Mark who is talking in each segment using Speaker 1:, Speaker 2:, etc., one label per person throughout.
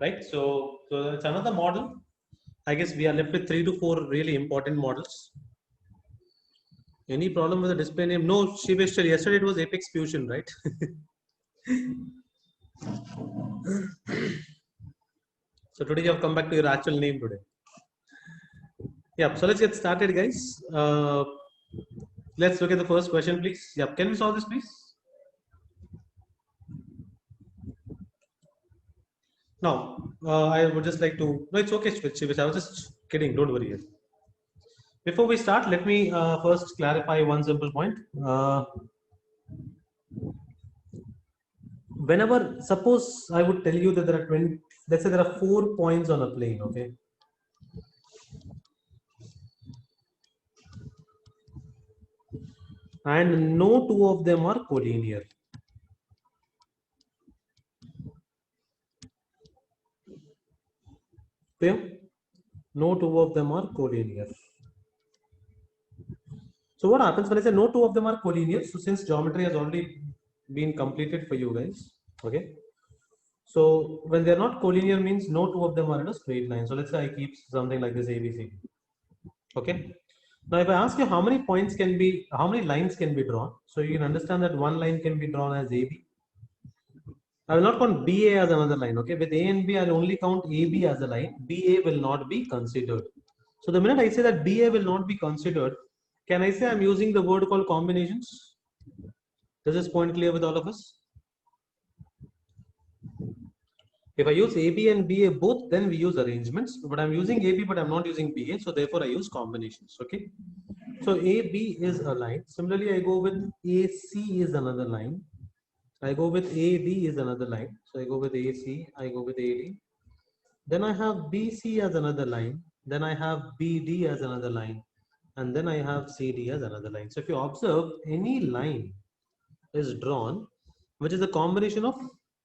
Speaker 1: right? So it's another model. I guess we are left with 3 to 4 really important models. Any problem with the display name? No, Shiveshwar, yesterday it was Apex Fusion, right? So today you have come back to your actual name today. Yeah, so let's get started, guys. Let's look at the first question, please. Yeah, can we solve this, please? Now, I would just like to. No, it's okay, Shiveshwar. I was just kidding. Don't worry. Before we start, let me first clarify one simple point. Whenever, suppose I would tell you that there are 20, let's say there are 4 points on a plane, okay? And no two of them are collinear. Okay? No two of them are collinear. So what happens when I say no two of them are collinear? So since geometry has already been completed for you guys, okay? So when they're not collinear means no two of them are in a straight line. So let's say I keep something like this ABC. Okay. Now if I ask you how many points can be, how many lines can be drawn, so you can understand that one line can be drawn as AB. I will not count BA as another line. Okay. With A and B, I'll only count AB as a line. BA will not be considered. So the minute I say that BA will not be considered, can I say I'm using the word called combinations? Is this point clear with all of us? If I use AB and BA both, then we use arrangements. But I'm using AB, but I'm not using BA. So therefore, I use combinations. Okay. So AB is a line. Similarly, I go with AC is another line. I go with AD is another line. So I go with AC, I go with AD. Then I have BC as another line. Then I have BD as another line. And then I have CD as another line. So if you observe, any line is drawn, which is a combination of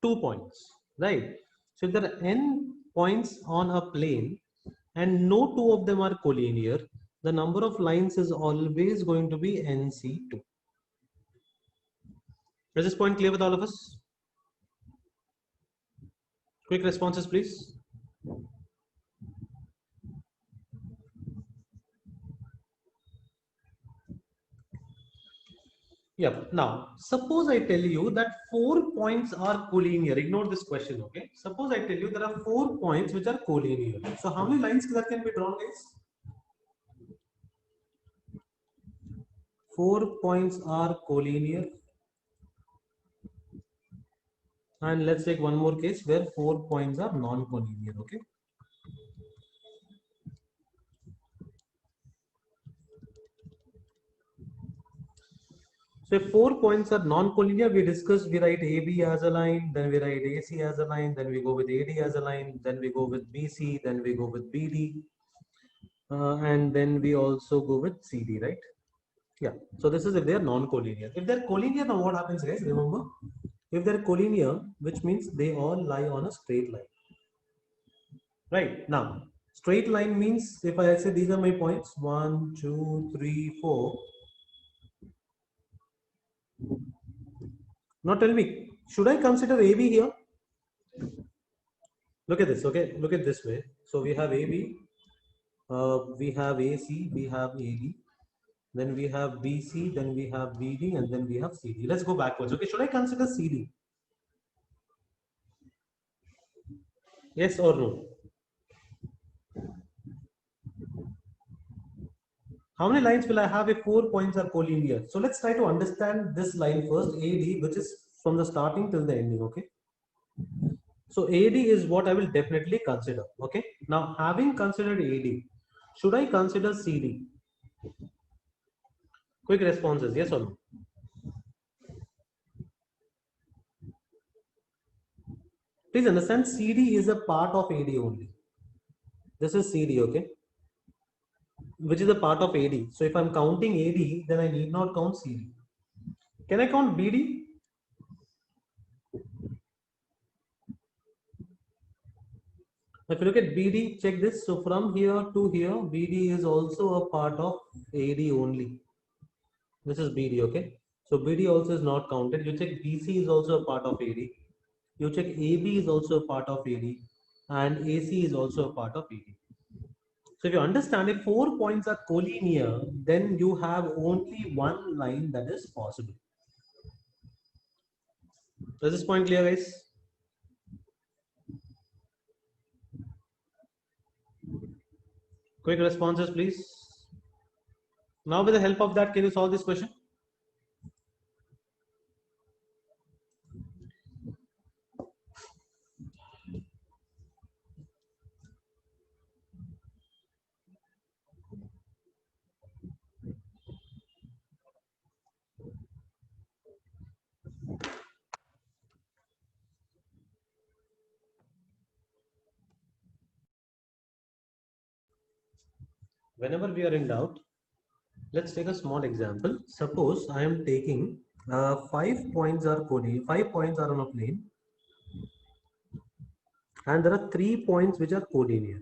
Speaker 1: 2 points, right? So if there are n points on a plane and no two of them are collinear, the number of lines is always going to be NC2. Is this point clear with all of us? Quick responses, please. Yep. Now, suppose I tell you that 4 points are collinear. Ignore this question, okay? Suppose I tell you there are 4 points which are collinear. So how many lines that can be drawn, guys? 4 points are collinear. And let's take one more case where 4 points are non-collinear, okay? So if 4 points are non-collinear, we discussed we write AB as a line, then we write AC as a line, then we go with AD as a line, then we go with BC, then we go with BD, and then we also go with CD, right? Yeah. So this is if they are non-collinear. If they're collinear, now what happens, guys? Remember, if they're collinear, which means they all lie on a straight line. Right. Now, straight line means if I say these are my points 1, 2, 3, 4. Now tell me, should I consider AB here? Look at this. Okay. Look at this way. So we have AB, we have AC, we have AD, then we have BC, then we have BD, and then we have CD. Let's go backwards. Okay. Should I consider CD? Yes or no? How many lines will I have if 4 points are collinear? So let's try to understand this line first, AD, which is from the starting till the ending, okay? So AD is what I will definitely consider, okay? Now, having considered AD, should I consider CD? Quick responses, yes or no? Please understand, CD is a part of AD only. This is CD, okay? Which is a part of AD. So if I'm counting AD, then I need not count CD. Can I count BD? If you look at BD, check this. So from here to here, BD is also a part of AD only. This is BD, okay? So BD also is not counted. You check BC is also a part of AD. You check AB is also a part of AD and AC is also a part of AD. So if you understand if 4 points are collinear, then you have only one line that is possible. Is this point clear, guys? Quick responses, please. Now with the help of that, can you solve this question? Whenever we are in doubt, let's take a small example. Suppose I am taking 5 points are collinear, 5 points are on a plane, and there are 3 points which are collinear.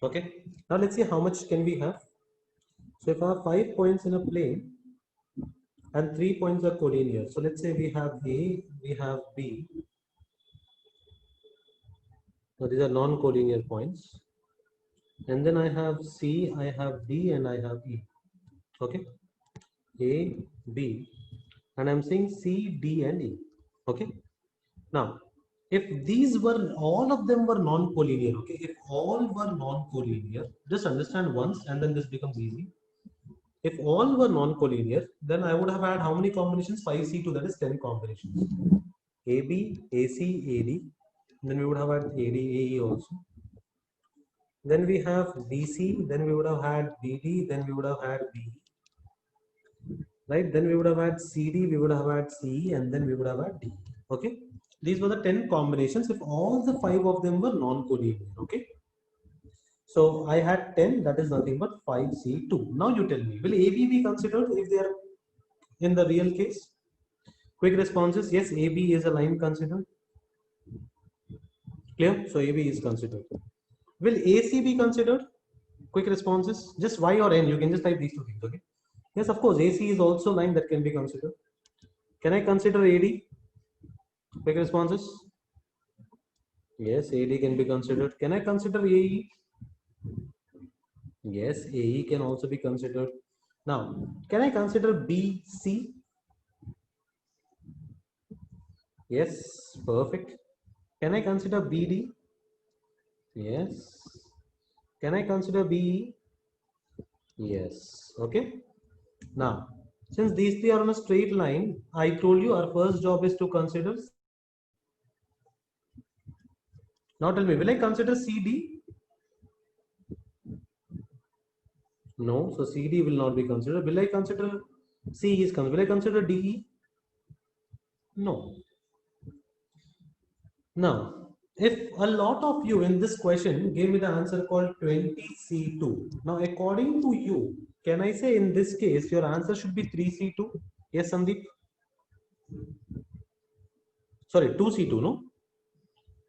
Speaker 1: Okay, now let's see how much can we have. So if I have 5 points in a plane and 3 points are collinear, so let's say we have A, we have B. So these are non-collinear points, and then I have C, I have D, and I have E. Okay, A, B, and I'm saying C, D, and E. Okay, now if these were all of them were non-collinear, okay, if all were non-collinear, just understand once and then this becomes easy. If all were non-collinear, then I would have had how many combinations? 5C2, that is 10 combinations. AB, AC, AD, then we would have had AD, AE also. Then we have BC, then we would have had BD, then we would have had BE. Right? Then we would have had CD, we would have had CE, and then we would have had D. Okay? These were the 10 combinations if all the 5 of them were non-collinear. Okay? So I had 10, that is nothing but 5C2. Now you tell me, will AB be considered if they are in the real case? Quick responses, yes, AB is a line considered. Clear? So AB is considered. Will AC be considered? Quick responses, just Y or N, you can just type these two things. Okay? Yes, of course, AC is also line that can be considered. Can I consider AD? Quick responses. Yes, AD can be considered. Can I consider AE? Yes, AE can also be considered. Now, can I consider BC? Yes, perfect. Can I consider BD? Yes. Can I consider BE? Yes. Okay. Now, since these three are on a straight line, I told you our first job is to consider. Now tell me, will I consider CD? No. So CD will not be considered. Will I consider C is considered? Will I consider DE? No. Now, if a lot of you in this question gave me the answer called 20C2. Now, according to you, can I say in this case your answer should be 3C2? Yes, Sandeep? Sorry, 2C2, no?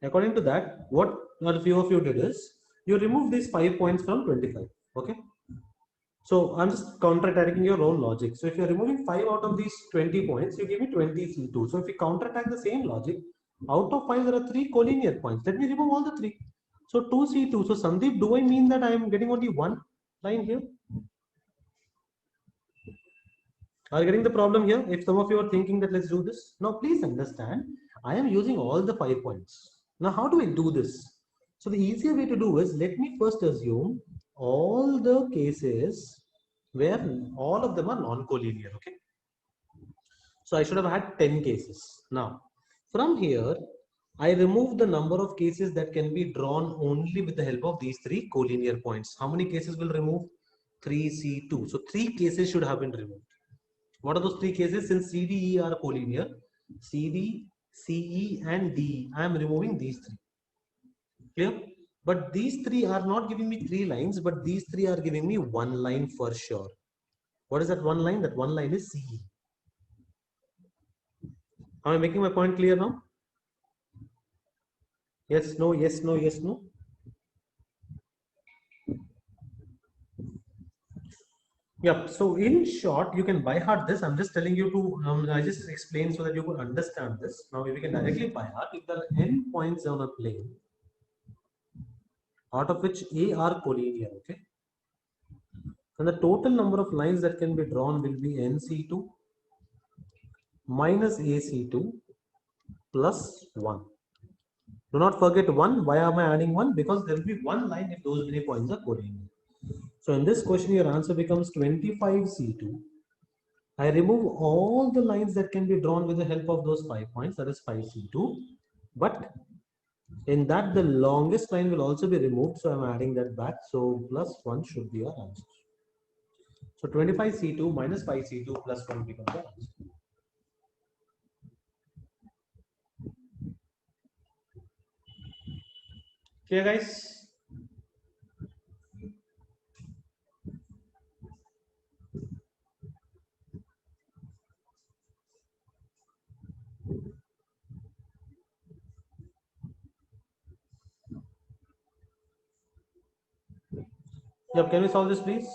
Speaker 1: According to that, what a few of you did is you remove these 5 points from 25. Okay? So I'm just counter-attacking your own logic. So if you're removing 5 out of these 20 points, you give me 20C2. So if we counter-attack the same logic, out of 5 there are 3 collinear points. Let me remove all the 3. So 2C2. So Sandeep, do I mean that I am getting only one line here? Are you getting the problem here? If some of you are thinking that let's do this. Now please understand, I am using all the 5 points. Now how do I do this? So the easier way to do is, let me first assume all the cases where all of them are non-collinear. Okay. So I should have had 10 cases. Now from here, I remove the number of cases that can be drawn only with the help of these 3 collinear points. How many cases will remove? 3C2. So 3 cases should have been removed. What are those 3 cases? Since CDE are collinear, CD, CE and DE, I am removing these 3. Clear? But these 3 are not giving me 3 lines, but these 3 are giving me 1 line for sure. What is that 1 line? That 1 line is CE. Am I making my point clear now? Yes, no, yes, no, yes, no. Yep. So in short, you can by heart this. I'm just telling you to, I just explain so that you could understand this. Now, if you can directly by heart, if there are n points on a plane, out of which A are collinear, okay? And the total number of lines that can be drawn will be NC2 minus AC2 plus 1. Do not forget 1. Why am I adding 1? Because there will be one line if those many points are collinear. So in this question, your answer becomes 25C2. I remove all the lines that can be drawn with the help of those 5 points, that is 5C2. But in that, the longest line will also be removed. So I'm adding that back. So plus 1 should be our answer. So 25C2 minus 5C2 plus 1 becomes our answer. Clear, guys? Yep, can we solve this, please?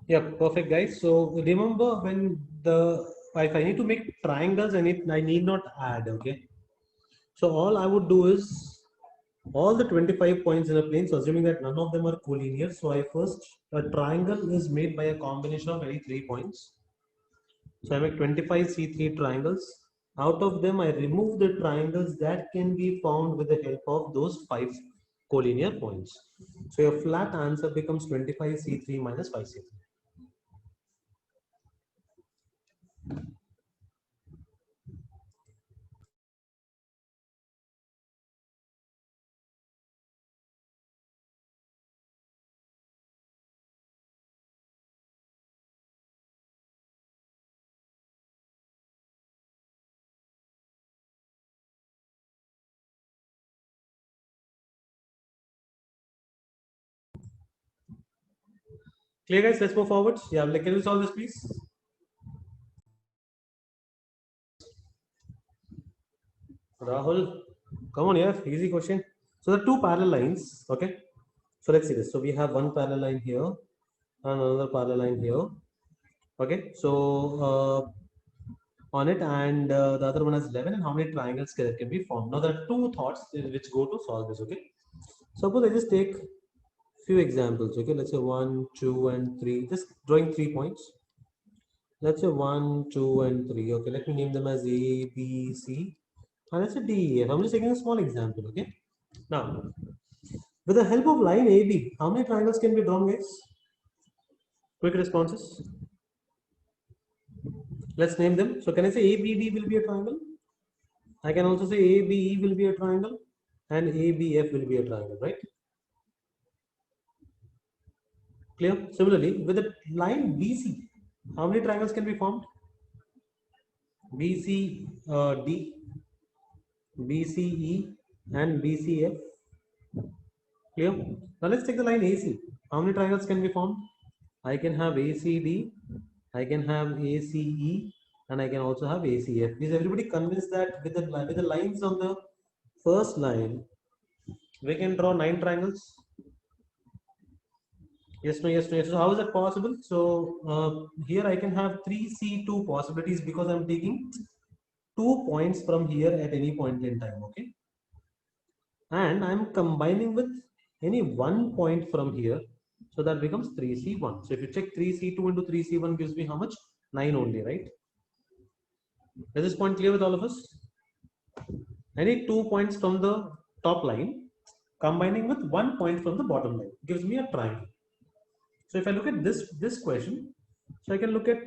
Speaker 1: Yeah, perfect, guys. So remember when if I need to make triangles, I need not add. Okay. So all I would do is all the 25 points in a plane. So assuming that none of them are collinear, so a triangle is made by a combination of any 3 points. So I make 25 C3 triangles. Out of them, I remove the triangles that can be found with the help of those 5 collinear points. So your flat answer becomes 25 C3 minus 5 C3. Clear, guys? Let's move forward. Yeah, can you solve this, please? Rahul, come on, yeah, easy question. So the two parallel lines, okay. So let's see this. So we have one parallel line here and another parallel line here. Okay, so on it, and the other one has 11, and how many triangles can be formed? Now there are two thoughts which go to solve this. Okay, suppose I just take few examples. Okay, let's say 1, 2, and 3. Just drawing 3 points. Let's say 1, 2, and 3. Okay, let me name them as A, B, C, and let's say D, E, F. I'm just taking a small example. Okay, now with the help of line AB, how many triangles can be drawn, guys? Quick responses. Let's name them. So can I say ABD will be a triangle? I can also say ABE will be a triangle and ABF will be a triangle, right? Clear? Similarly, with the line BC, how many triangles can be formed? BCD, BCE and BCF. Clear? Now let's take the line AC. How many triangles can be formed? I can have ACD, I can have ACE, and I can also have ACF. Is everybody convinced that with the lines on the first line, we can draw 9 triangles? Yes, no, yes, no, yes. So how is that possible? So here I can have 3C2 possibilities because I'm taking 2 points from here at any point in time, okay? And I'm combining with any 1 point from here, so that becomes 3C1. So if you check 3C2 into 3C1 gives me how much? 9 only, right? Is this point clear with all of us? Any 2 points from the top line combining with 1 point from the bottom line gives me a triangle. So if I look at this question, so I can look at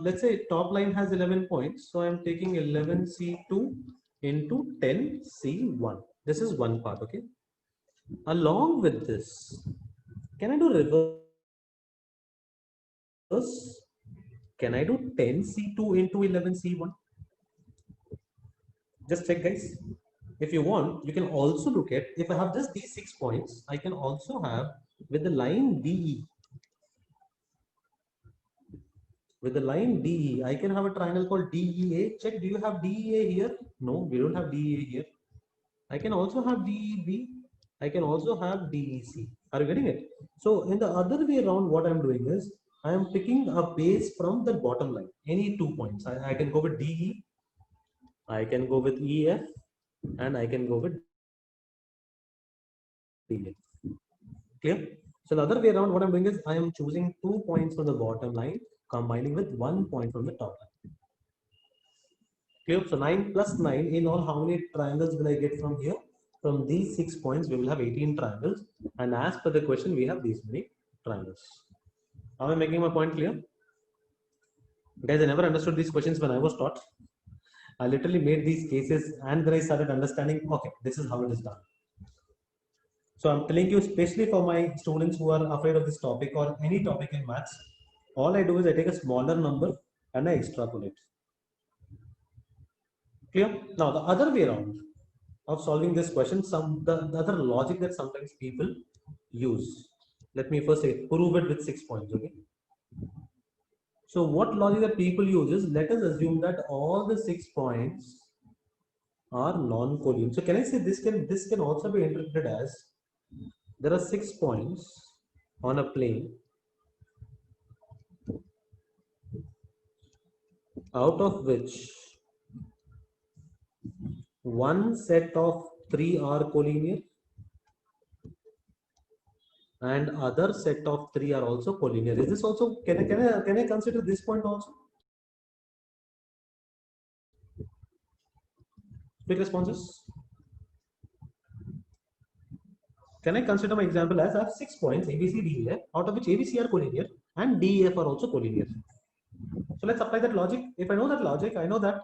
Speaker 1: let's say top line has 11 points, so I'm taking 11C2 into 10C1. This is one part, okay? Along with this, can I do reverse? Can I do 10C2 into 11C1? Just check, guys. If you want, you can also look at, if I have just these 6 points, I can also have with the line DE. With the line DE, I can have a triangle called DEA. Check, do you have DEA here? No, we don't have DEA here. I can also have DEB. I can also have DEC. Are you getting it? So in the other way around, what I'm doing is I am picking a base from the bottom line. Any 2 points. I can go with DE. I can go with EF, and I can go with DF. Clear? So the other way around, what I'm doing is I am choosing 2 points from the bottom line, combining with 1 point from the top line. Clear? So 9 plus 9, in all, how many triangles will I get from here? From these 6 points, we will have 18 triangles. And as per the question, we have these many triangles. Am I making my point clear? Guys, I never understood these questions when I was taught. I literally made these cases and then I started understanding, okay, this is how it is done. So I'm telling you, especially for my students who are afraid of this topic or any topic in maths, all I do is I take a smaller number and I extrapolate. Clear? Now the other way around of solving this question, the other logic that sometimes people use. Let me first say, prove it with 6 points, okay? So what logic that people use is, let us assume that all the 6 points are non-collinear. So can I say this can also be interpreted as there are 6 points on a plane out of which one set of 3 are collinear and other set of 3 are also collinear. Is this also, can I consider this point also? Quick responses. Can I consider my example as I have 6 points A, B, C, D, E, F, out of which A, B, C are collinear and D, E, F are also collinear. So let's apply that logic. If I know that logic, I know that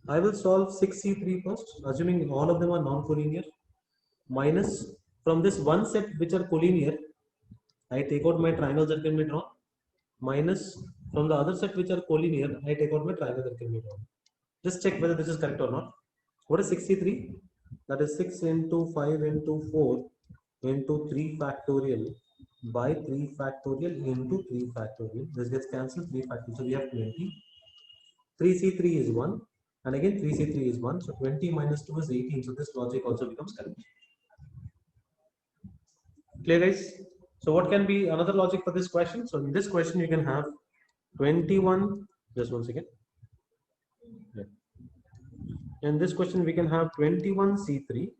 Speaker 1: I will solve 6C3 first, assuming all of them are non-collinear, minus from this one set which are collinear, I take out my triangles that can be drawn, minus from the other set which are collinear, I take out my triangle that can be drawn. Just check whether this is correct or not. What is 63? That is 6 into 5 into 4 into 3 factorial by 3 factorial into 3 factorial. This gets cancelled, 3 factorial. So we have 20. 3C3 is 1. And again 3C3 is 1. So 20 minus 2 is 18. So this logic also becomes correct. Clear, guys? So what can be another logic for this question? So in this question you can have 21. Just one second. Yeah. In this question we can have 21C3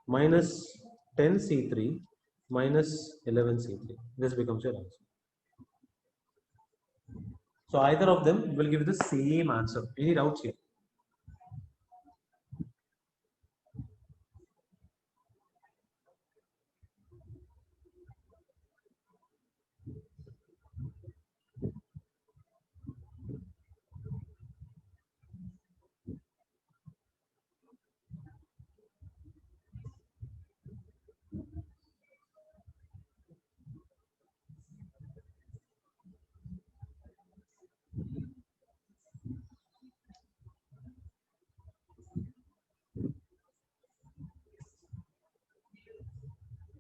Speaker 1: minus 10C3 minus 11C3. This becomes your answer. So either of them will give you the same answer. Any doubts here?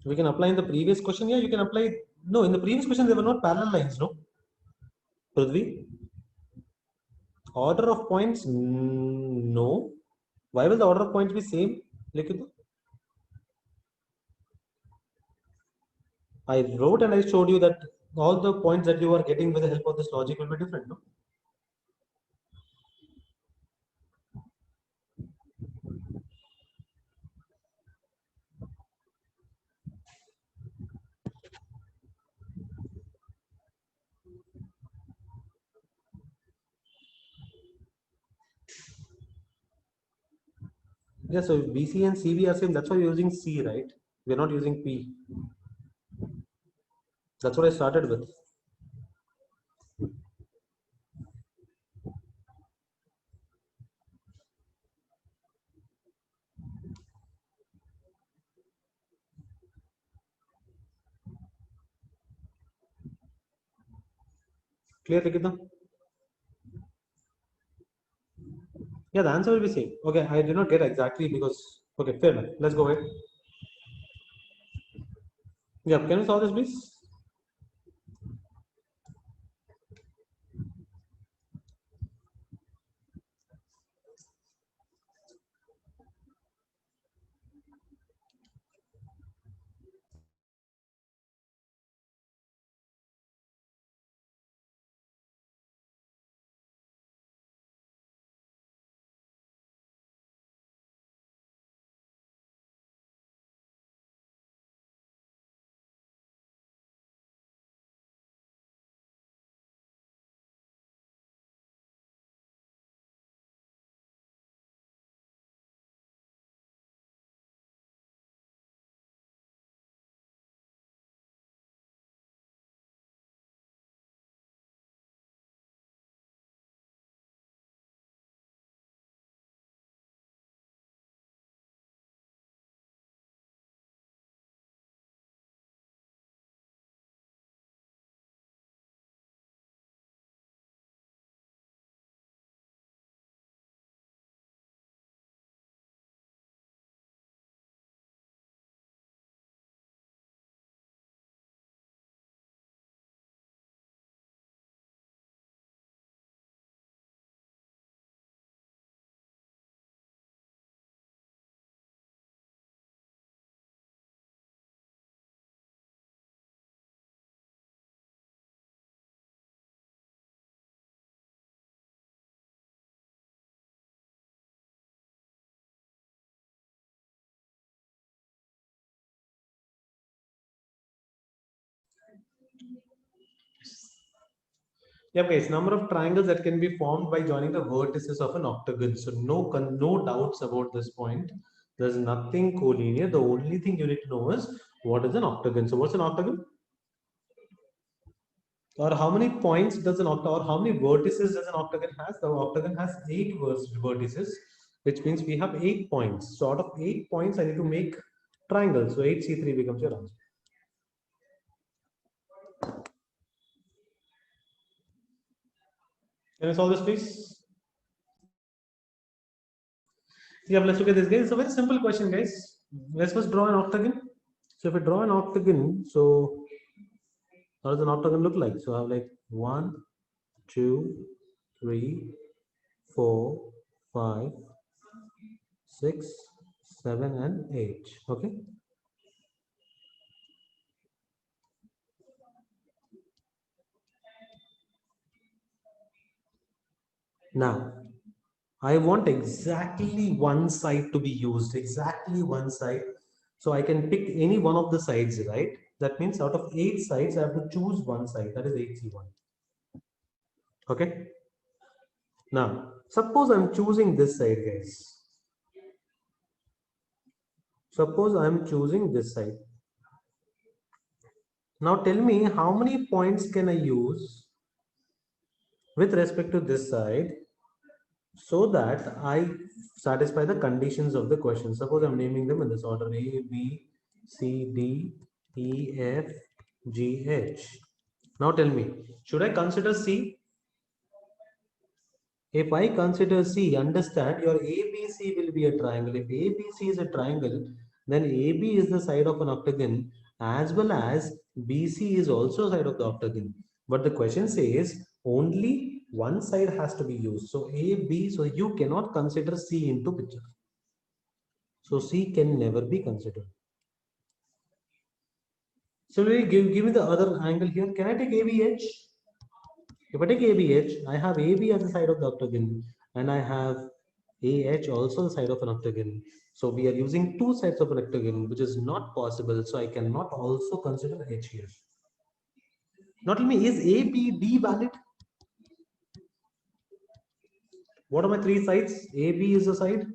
Speaker 1: We can apply in the previous question. Yeah, you can apply. No, in the previous question there were not parallel lines. No, Prithvi. Order of points. No. Why will the order of points be same? Likhitu? I wrote and I showed you that all the points that you are getting with the help of this logic will be different. No. Yeah, so BC and CB are same. That's why we're using C, right? We're not using P. That's what I started with. Clear, Likita? Yeah, the answer will be same. Okay, I did not get exactly because. Okay, fair enough. Let's go ahead. Yeah, can you solve this, please? Yeah, guys, number of triangles that can be formed by joining the vertices of an octagon. So no doubts about this point. There's nothing collinear. The only thing you need to know is what is an octagon. So what's an octagon? Or how many points does an octagon, or how many vertices does an octagon has? The octagon has 8 vertices, which means we have 8 points. So out of 8 points, I need to make triangles. So 8C3 becomes your answer. Can you solve this, please? Yeah, let's look at this, guys. It's a very simple question, guys. Let's first draw an octagon. So if I draw an octagon, so how does an octagon look like? So I have like 1, 2, 3, 4, 5, 6, 7, and 8. Okay. Now, I want exactly one side to be used, exactly one side. So I can pick any one of the sides, right? That means out of 8 sides, I have to choose one side. That is 8C1. Okay. Now, suppose I'm choosing this side, guys. Suppose I'm choosing this side. Now tell me how many points can I use with respect to this side so that I satisfy the conditions of the question. Suppose I'm naming them in this order: A, B, C, D, E, F, G, H. Now tell me, should I consider C? If I consider C, understand your ABC will be a triangle. If ABC is a triangle, then AB is the side of an octagon as well as BC is also a side of the octagon. But the question says only one side has to be used. So AB, so you cannot consider C into picture. So C can never be considered. Similarly, give me the other angle here. Can I take ABH? If I take ABH, I have AB as the side of the octagon and I have AH also the side of an octagon. So we are using two sides of an octagon, which is not possible. So I cannot also consider H here. Now tell me, is ABD valid? What are my three sides? AB is a side,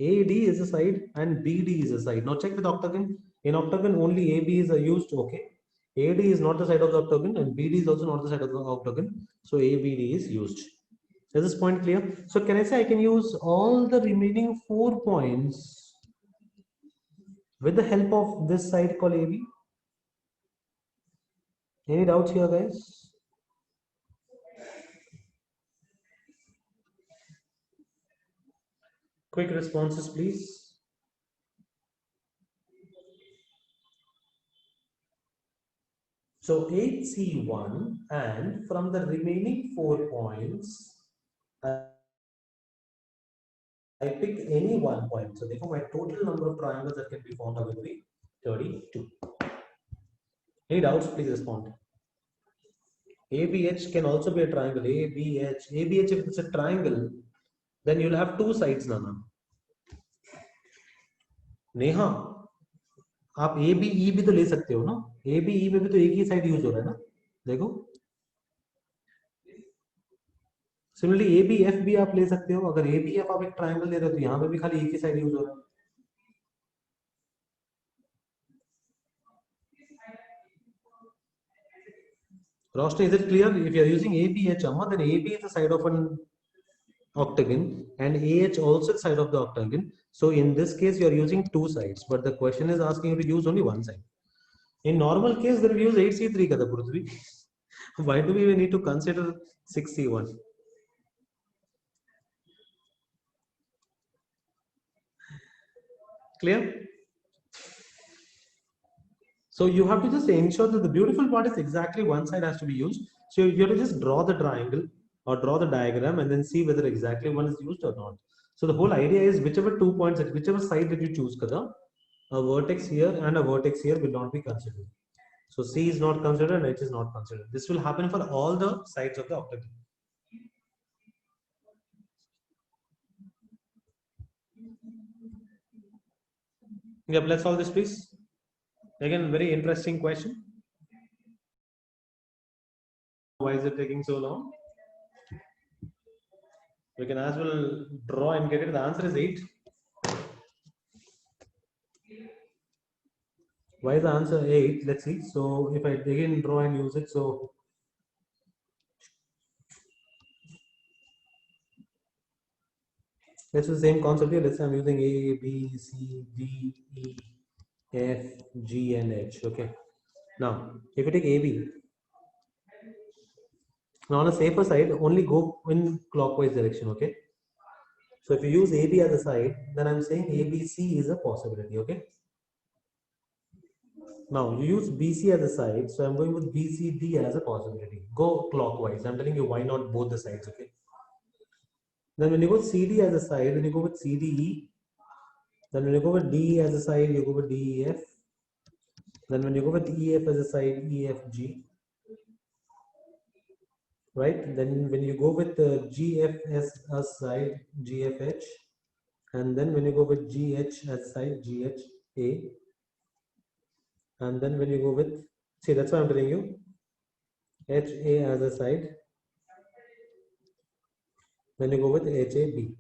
Speaker 1: AD is a side, and BD is a side. Now check with octagon. In octagon, only AB is used. Okay. AD is not the side of the octagon, and BD is also not the side of the octagon. So ABD is used. Is this point clear? So can I say I can use all the remaining 4 points with the help of this side called AB? Any doubts here, guys? Quick responses, please. So 8C1, and from the remaining 4 points, I pick any 1 point. So therefore, my total number of triangles that can be formed will be 32. Any doubts? Please respond. ABH can also be a triangle. ABH, if it's a triangle, then you'll have two sides, Nana. Neha, आप A B E भी तो ले सकते हो ना, A B E में भी तो एक ही साइड यूज हो रहा है ना, देखो सिमिलरली ए बी एफ भी आप ले सकते हो, अगर ए बी एफ आप एक ट्राइंगल ले रहे हो तो यहाँ पे भी खाली एक ही साइड यूज हो रहा है. Roshni, is it clear? If you are using ABH, then AB is the side of an octagon and AH also the side of the octagon. So in this case, you are using two sides, but the question is asking you to use only one side. In normal case, then we use 8C3 kada Prithvi. Why do we need to consider 6C1? Clear? So you have to just ensure that the beautiful part is exactly one side has to be used. So you have to just draw the triangle or draw the diagram and then see whether exactly one is used or not. So the whole idea is whichever 2 points, whichever side that you choose, kada, a vertex here and a vertex here will not be considered. So C is not considered and H is not considered. This will happen for all the sides of the octagon. Yep, let's solve this, please. Again, very interesting question. Why is it taking so long? We can as well draw and get it. The answer is 8. Why is the answer 8? Let's see. So if I again draw and use it, so let's do the same concept here. Let's say I'm using A, B, C, D, E, F, G, and H. Okay. Now, if you take AB, now on a safer side, only go in clockwise direction. Okay. So if you use AB as a side, then I'm saying ABC is a possibility. Okay. Now you use BC as a side, so I'm going with BCD as a possibility. Go clockwise. I'm telling you why not both the sides. Okay. Then when you go CD as a side, then you go with CDE. Then when you go with DE as a side, you go with DEF. Then when you go with EF as a side, EFG. Right? Then when you go with GF as a side, GFH. And then when you go with GH as side, GHA. And then when you go with, see, that's what I'm telling you, HA as a side. Then you go with HAB.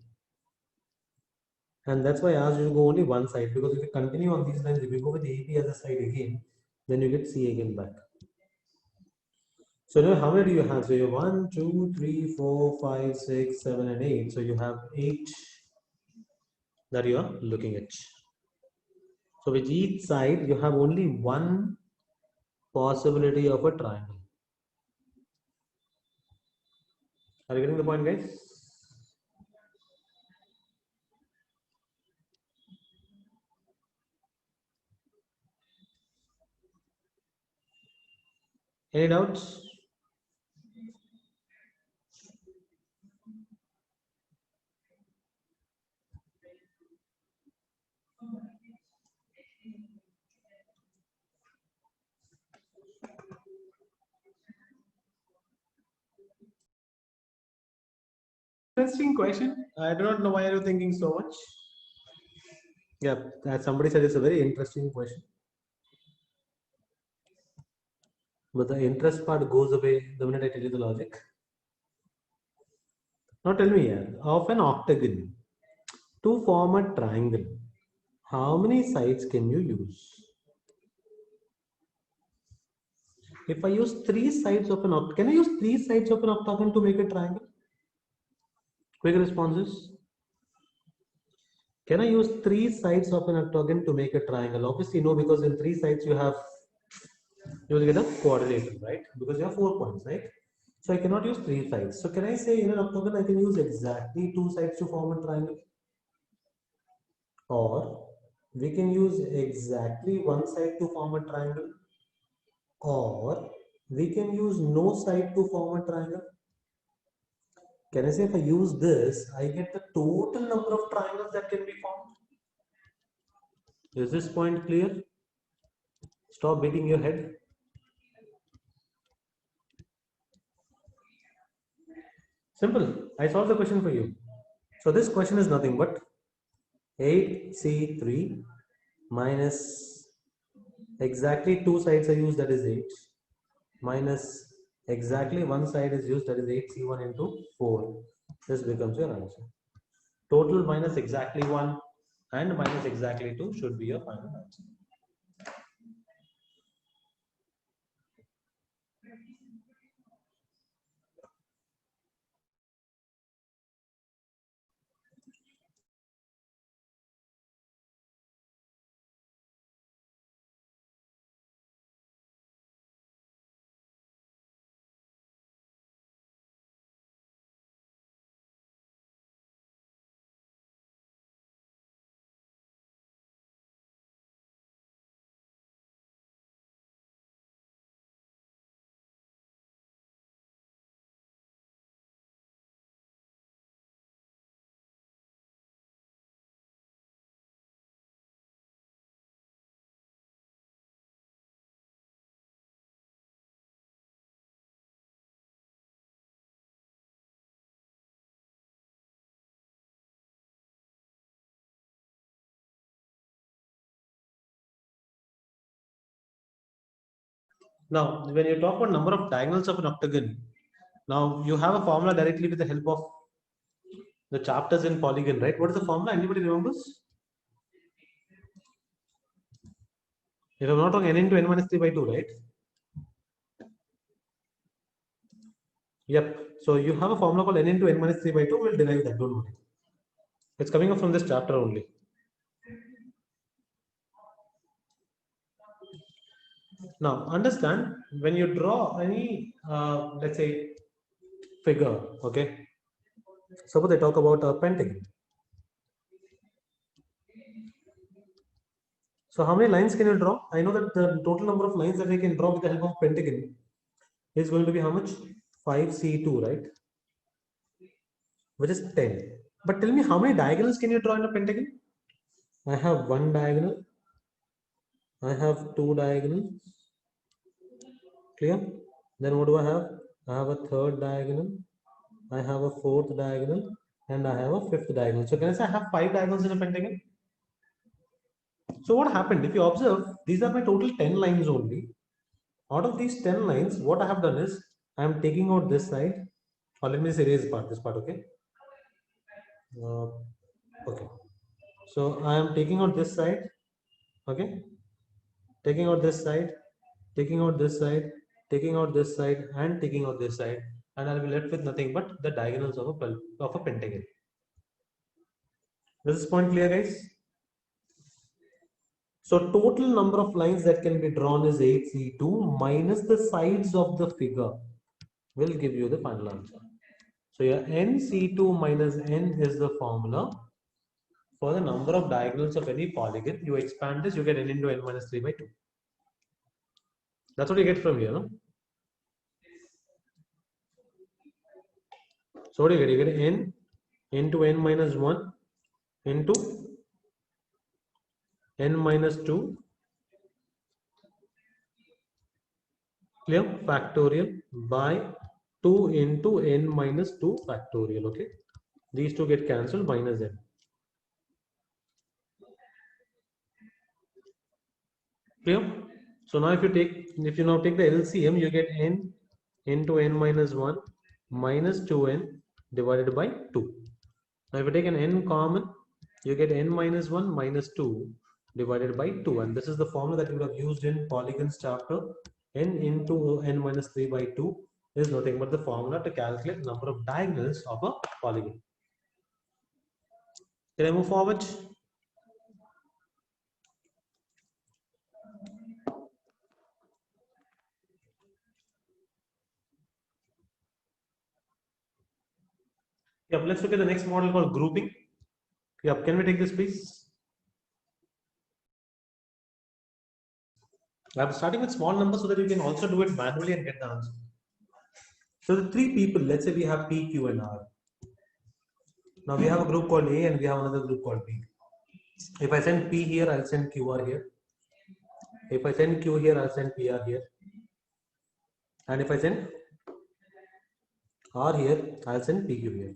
Speaker 1: And that's why I asked you to go only one side, because if you continue on these lines, if you go with AB as a side again, then you get C again back. So now how many do you have? So you have 1, 2, 3, 4, 5, 6, 7, and 8. So you have 8 that you are looking at. So with each side, you have only one possibility of a triangle. Are you getting the point, guys? Any doubts? Interesting question. I do not know why you're thinking so much. Yeah, as somebody said, it's a very interesting question. But the interest part goes away the minute I tell you the logic. Now tell me here, of an octagon, to form a triangle, how many sides can you use? If I use three sides of an octagon, can I use three sides of an octagon to make a triangle? Quick responses. Can I use three sides of an octagon to make a triangle? Obviously no, because in three sides you will get a quadrilateral, right? Because you have 4 points, right? So I cannot use three sides. So can I say in an octagon I can use exactly two sides to form a triangle? Or we can use exactly one side to form a triangle? Or we can use no side to form a triangle? Can I say if I use this, I get the total number of triangles that can be formed? Is this point clear? Stop beating your head. Simple. I solved the question for you. So this question is nothing but 8C3 minus exactly two sides are used, that is 8, minus exactly one side is used, that is 8C1 into 4. This becomes your answer. Total minus exactly 1 and minus exactly 2 should be your final answer. Now, when you talk about number of diagonals of an octagon, now you have a formula directly with the help of the chapters in polygon, right? What is the formula? Anybody remembers? If I'm not wrong, n into n minus 3 by 2, right? Yep. So you have a formula called n into n minus 3 by 2. We'll derive that. Don't worry. It's coming up from this chapter only. Now, understand when you draw any, let's say, figure, okay? Suppose I talk about a pentagon. So how many lines can you draw? I know that the total number of lines that I can draw with the help of pentagon is going to be how much? 5C2, right? Which is 10. But tell me, how many diagonals can you draw in a pentagon? I have one diagonal. I have two diagonals. Clear? Then what do I have? I have a third diagonal. I have a fourth diagonal. And I have a fifth diagonal. So can I say I have 5 diagonals in a pentagon? So what happened? If you observe, these are my total 10 lines only. Out of these 10 lines, what I have done is I am taking out this side. Or let me just erase this part, okay? Uh, okay. So I am taking out this side, okay? Taking out this side, taking out this side, taking out this side, and taking out this side, and I'll be left with nothing but the diagonals of a pentagon. Is this point clear, guys? So total number of lines that can be drawn is 8C2 minus the sides of the figure will give you the final answer. So your NC2 minus N is the formula for the number of diagonals of any polygon. You expand this, you get N into N minus 3 by 2. That's what you get from here, no? So what do you get? You get n into n minus 1 into n minus 2, clear, factorial, by 2 into n minus 2 factorial. Okay, these two get cancelled, minus n. Clear? So now if you now take the LCM, you get n into n minus 1 minus 2n divided by 2. Now if you take an n common, you get n minus 1 minus 2 divided by 2, and this is the formula that you would have used in polygons chapter. N into n minus 3 by 2 is nothing but the formula to calculate number of diagonals of a polygon. Can I move forward? Yep, let's look at the next model called grouping. Yep, can we take this please? I'm starting with small numbers so that you can also do it manually and get the answer. So the three people, let's say we have P, Q, and R. Now we have a group called A and we have another group called B. If I send P here, I'll send QR here. If I send Q here, I'll send PR here. And if I send R here, I'll send PQ here.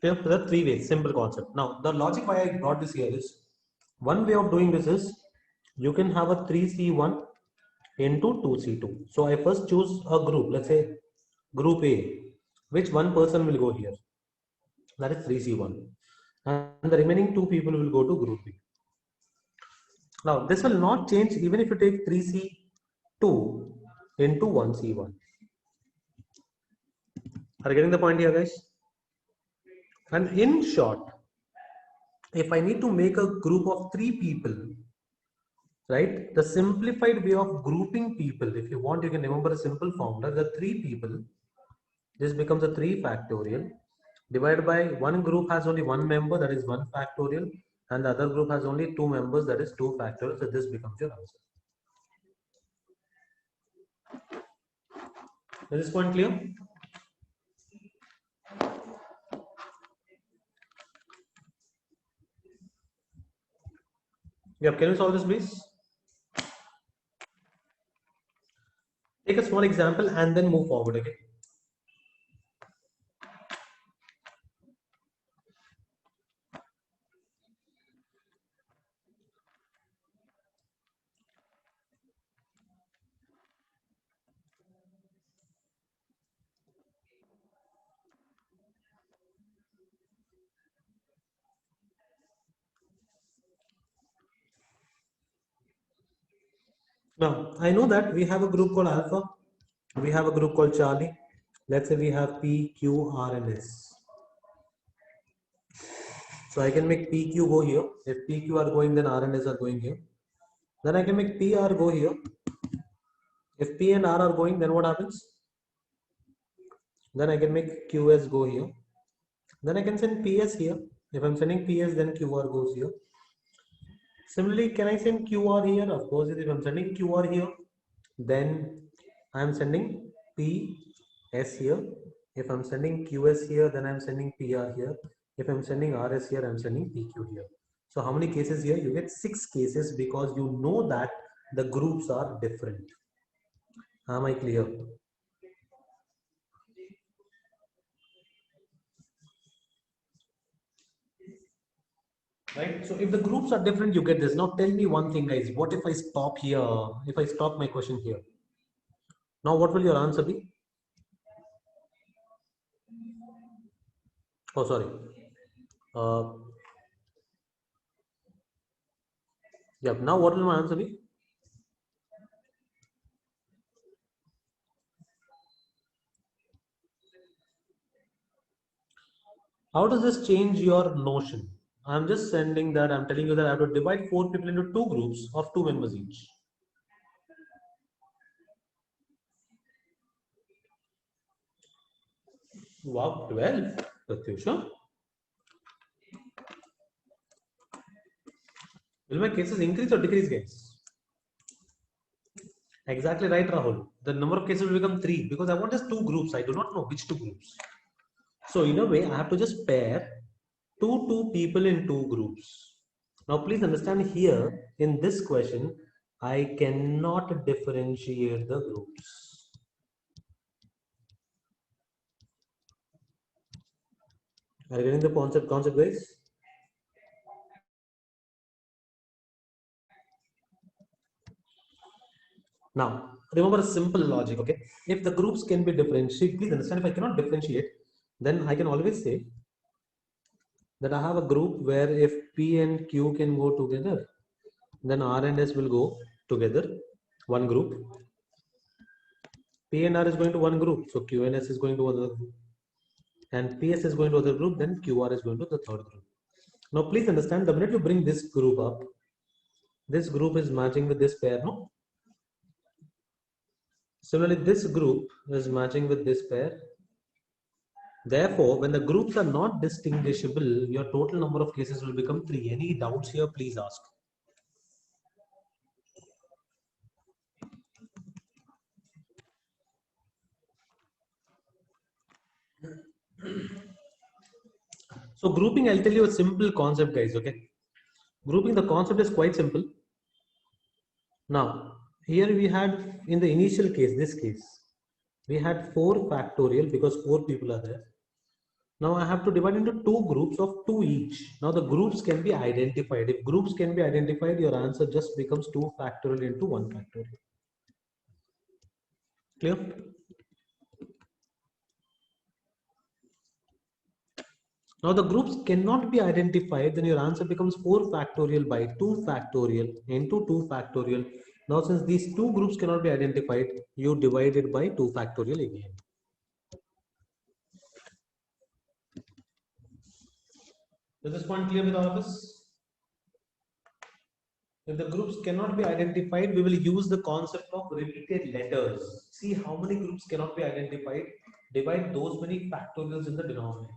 Speaker 1: Okay, so there are three ways, simple concept. Now the logic why I brought this here is, one way of doing this is, you can have a 3C1 into 2C2. So I first choose a group, let's say group A, which one person will go here. That is 3C1. And the remaining two people will go to group B. Now this will not change even if you take 3C2 into 1C1. Are you getting the point here, guys? And in short, if I need to make a group of three people, right, the simplified way of grouping people, if you want, you can remember a simple formula. The three people, this becomes a 3 factorial divided by one group has only one member, that is 1 factorial, and the other group has only two members, that is 2 factorial. So this becomes your answer. Is this point clear? Yeah, can you solve this please? Take a small example and then move forward again. Now, I know that we have a group called alpha, we have a group called Charlie. Let's say we have P, Q, R, and S. So I can make PQ go here. If PQ are going, then R and S are going here. Then I can make PR go here. If P and R are going, then what happens? Then I can make QS go here. Then I can send PS here. If I'm sending PS, then QR goes here. Similarly, can I send QR here? Of course, if I'm sending QR here, then I'm sending PS here. If I'm sending QS here, then I'm sending PR here. If I'm sending RS here, I'm sending PQ here. So how many cases here? You get 6 cases because you know that the groups are different. Am I clear? Right? So if the groups are different, you get this. Now tell me one thing, guys. What if I stop here? If I stop my question here? Now what will your answer be? Oh, sorry. Yeah, now what will my answer be? How does this change your notion? I'm just sending that, I'm telling you that I have to divide 4 people into 2 groups of 2 members each. Wow, 12, Pratyusha. Will my cases increase or decrease, guys? Exactly right, Rahul. The number of cases will become 3 because I want just 2 groups. I do not know which 2 groups. So in a way, I have to just pair two people in two groups. Now please understand here in this question, I cannot differentiate the groups. Are you getting the concept guys? Now remember a simple logic, okay? If the groups can be differentiated, please understand, if I cannot differentiate, then I can always say that I have a group where if P and Q can go together, then R and S will go together, one group. P and R is going to one group, so Q and S is going to other group, and PS is going to other group, then QR is going to the third group. Now please understand, the minute you bring this group up, this group is matching with this pair, no? Similarly, this group is matching with this pair. Therefore, when the groups are not distinguishable, your total number of cases will become 3. Any doubts here, please ask. So grouping, I'll tell you a simple concept, guys, okay? Grouping, the concept is quite simple. Now, here we had, in the initial case, this case, we had 4 factorial because 4 people are there. Now I have to divide into 2 groups of 2 each. Now the groups can be identified. If groups can be identified, your answer just becomes 2 factorial into 1 factorial. Clear? Now the groups cannot be identified, then your answer becomes 4 factorial by 2 factorial into 2 factorial. Now since these 2 groups cannot be identified, you divide it by 2 factorial again. Is this point clear with all of us? If the groups cannot be identified, we will use the concept of repeated letters. See how many groups cannot be identified, divide those many factorials in the denominator.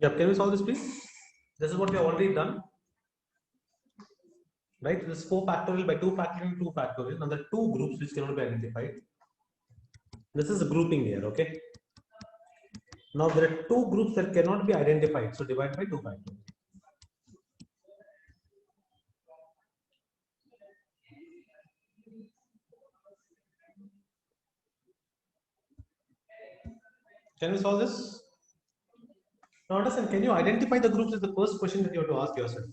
Speaker 1: Yeah, can we solve this please? This is what we have already done. Right? This is 4 factorial by 2 factorial, 2 factorial. Now there are 2 groups which cannot be identified. This is a grouping here, okay? Now there are 2 groups that cannot be identified. So divide by 2 factorial. Can we solve this? Now understand, can you identify the groups is the first question that you have to ask yourself.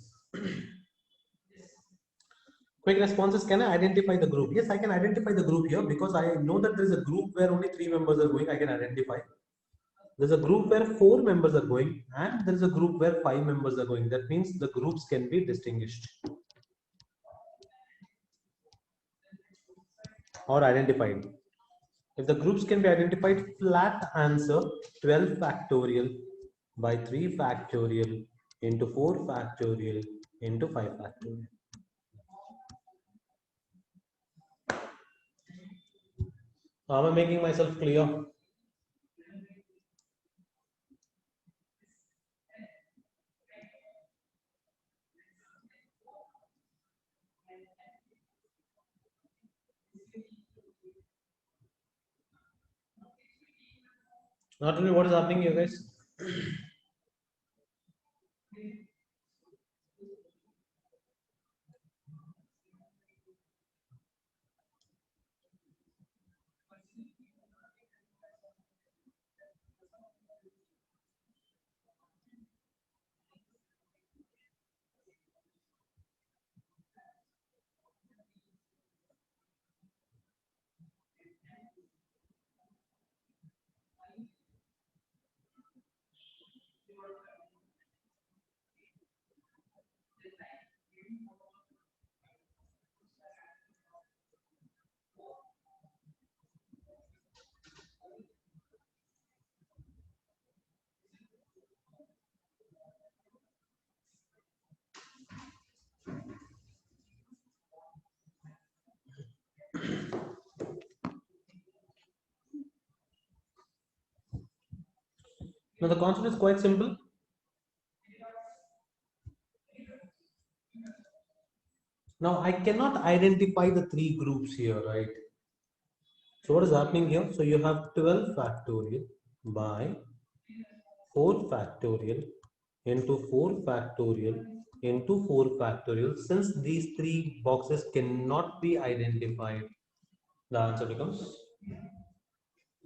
Speaker 1: Quick responses, can I identify the group? Yes, I can identify the group here because I know that there is a group where only 3 members are going, I can identify. There's a group where 4 members are going and there is a group where 5 members are going. That means the groups can be distinguished or identified. If the groups can be identified, flat answer 12 factorial by 3 factorial into 4 factorial into 5 factorial. Am I making myself clear? Not really what is happening here, guys. Now the concept is quite simple. Now I cannot identify the three groups here, right? So what is happening here? So you have 12 factorial by 4 factorial into 4 factorial into 4 factorial. Since these three boxes cannot be identified, the answer becomes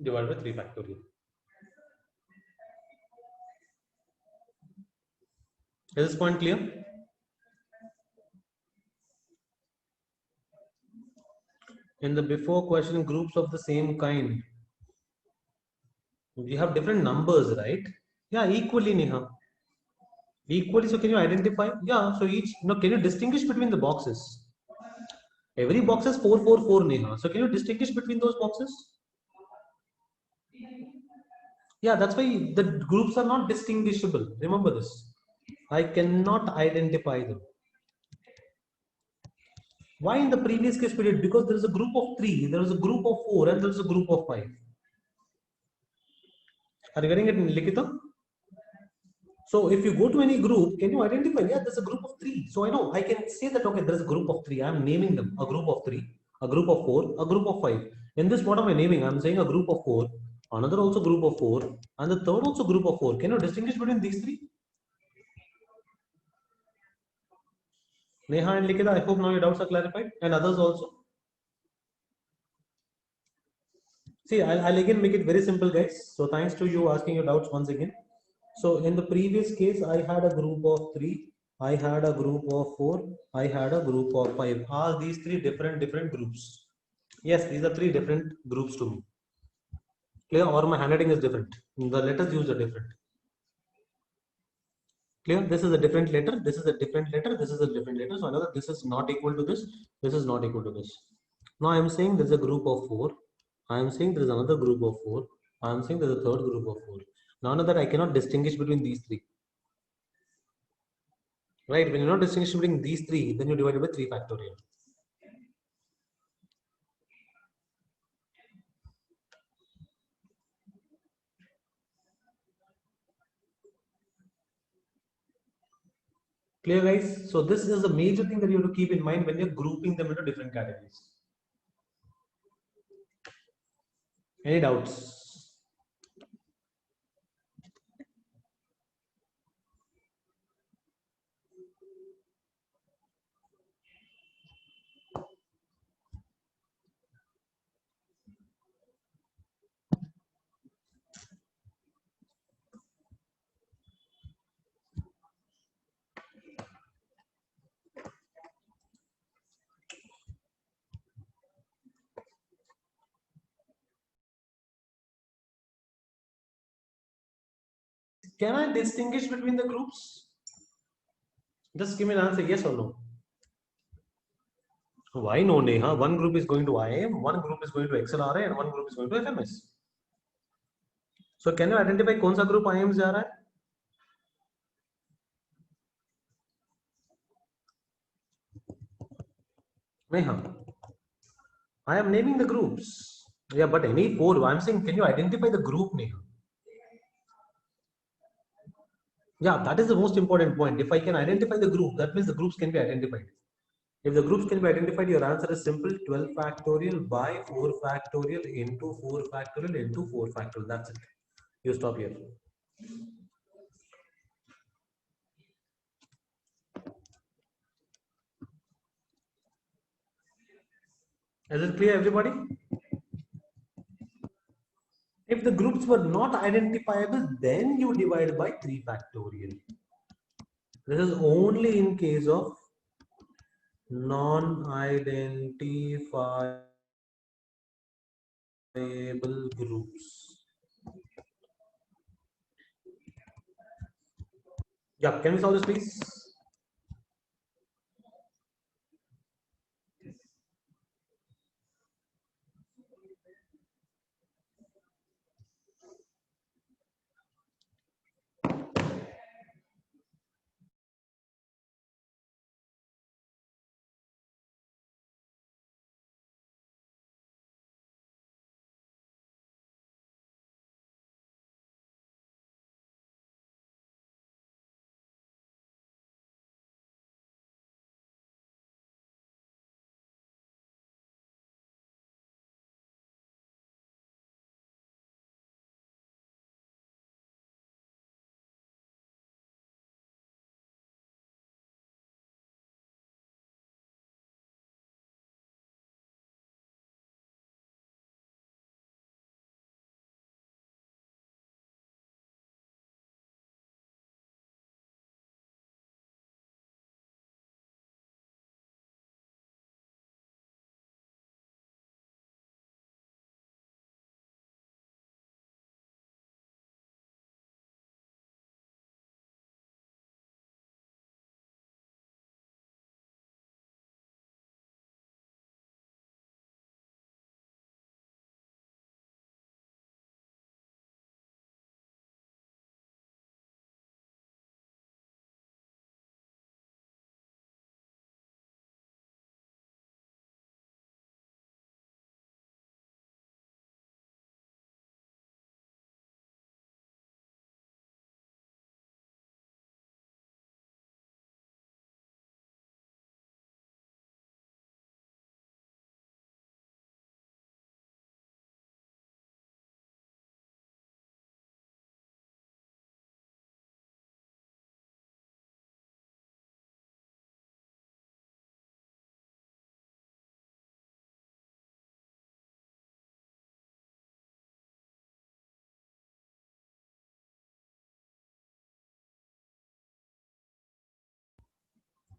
Speaker 1: divided by 3 factorial. Is this point clear? In the before question, groups of the same kind, we have different numbers, right? Yeah, equally, Neha. Equally, so can you identify? Yeah, so each, can you distinguish between the boxes? Every box is 4, 4, 4, Neha. So can you distinguish between those boxes? Yeah, that's why the groups are not distinguishable. Remember this. I cannot identify them. Why in the previous case we did? Because there is a group of 3, there is a group of 4, and there is a group of 5. Are you getting it, Likita? So if you go to any group, can you identify? Yeah, there's a group of 3. So I know I can say that, okay, there's a group of 3. I'm naming them a group of 3, a group of 4, a group of 5. In this, what am I naming? I'm saying a group of 4, another also group of 4, and the third also group of 4. Can you distinguish between these three? Neha and Likita, I hope now your doubts are clarified, and others also. See, I'll again make it very simple, guys. So thanks to you asking your doubts once again. So in the previous case, I had a group of 3, I had a group of 4, I had a group of 5. Are these three different groups? Yes, these are three different groups to me. Clear? Or my handwriting is different. The letters used are different. Clear? This is a different letter, this is a different letter, this is a different letter. So another, this is not equal to this is not equal to this. Now I am saying there's a group of 4. I am saying there is another group of 4. I am saying there's a third group of 4. None of that I cannot distinguish between these three. Right? When you're not distinguishing between these three, then you divide it by 3 factorial. Clear, guys? So this is a major thing that you have to keep in mind when you're grouping them into different categories. Any doubts? Can I distinguish between the groups? Just give me an answer, yes or no. Why no, Neha? One group is going to IIM, one group is going to XLRA, and one group is going to FMS. So can you identify कौन सा group IIM जा रहा है? Neha, I am naming the groups. Yeah, but any 4, I'm saying, can you identify the group, Neha? Yeah, that is the most important point. If I can identify the group, that means the groups can be identified. If the groups can be identified, your answer is simple: 12 factorial by 4 factorial into 4 factorial into 4 factorial. That's it. You stop here. Is it clear, everybody? If the groups were not identifiable, then you divide by 3 factorial. This is only in case of non-identifiable groups. Yeah, can we solve this, please?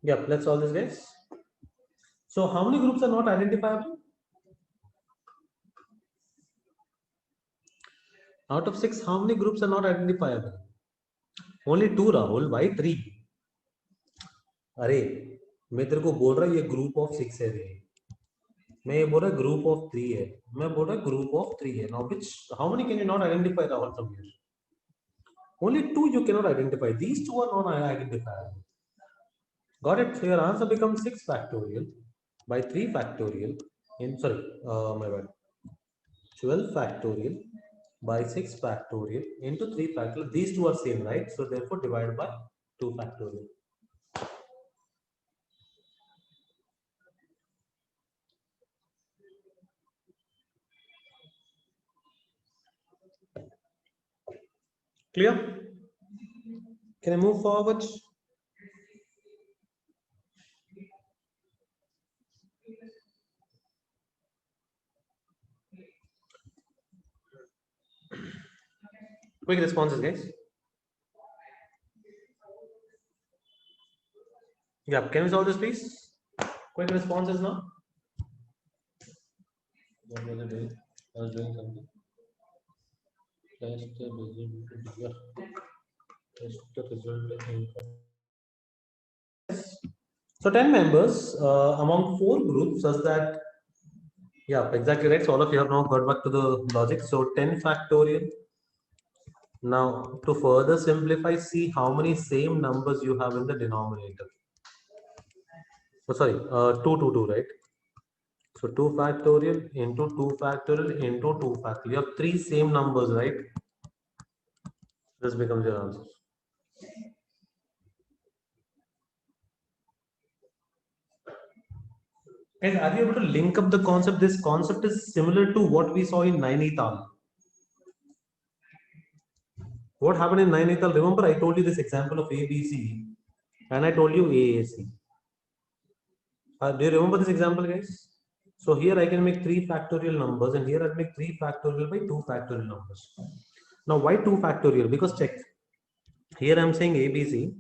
Speaker 1: Yeah, let's solve this, guys. So how many groups are not identifiable? Out of 6, how many groups are not identifiable? Only 2, Rahul. Why 3? अरे मैं तेरे को बोल रहा ये group of 6 है रे, मैं ये बोल रहा ग्रुप ऑफ 3 है, मैं बोल रहा ग्रुप ऑफ 3 है. Now which, how many can you not identify, Rahul, from here? Only 2 you cannot identify. These 2 are not identifiable. Got it? So your answer becomes 6 factorial by 3 factorial in, sorry, my bad, 12 factorial by 6 factorial into 3 factorial. These two are same, right? So therefore divided by 2 factorial. Clear? Can I move forward? Quick responses, guys. Yeah, can we solve this, please? Quick responses now. What was I doing? I was doing something. Test the result. Test the result. So 10 members among 4 groups, such that, yeah, exactly right. So all of you have now got back to the logic. So 10 factorial. Now to further simplify, see how many same numbers you have in the denominator. Oh, sorry, 2 to 2, right? So 2 factorial into 2 factorial into 2 factorial. You have 3 same numbers, right? This becomes your answer. Guys, are you able to link up the concept? This concept is similar to what we saw in Nainital. What happened in Nainital? Remember, I told you this example of ABC and I told you AAC. Do you remember this example, guys? So here I can make 3 factorial numbers and here I'll make 3 factorial by 2 factorial numbers. Now, why 2 factorial? Because check. Here I'm saying ABC,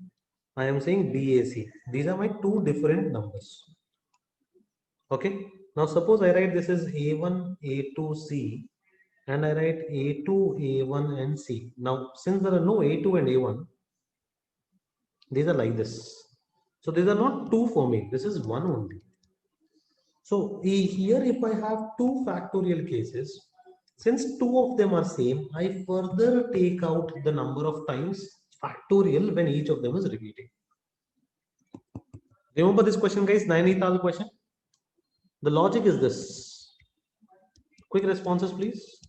Speaker 1: I am saying BAC. These are my 2 different numbers. Okay. Now, suppose I write this is A1, A2, C, and I write A2, A1, and C. Now, since there are no A2 and A1, these are like this. So these are not 2 for me. This is 1 only. So here, if I have 2 factorial cases, since 2 of them are same, I further take out the number of times factorial when each of them is repeating. Remember this question, guys, Nainital question. The logic is this. Quick responses, please.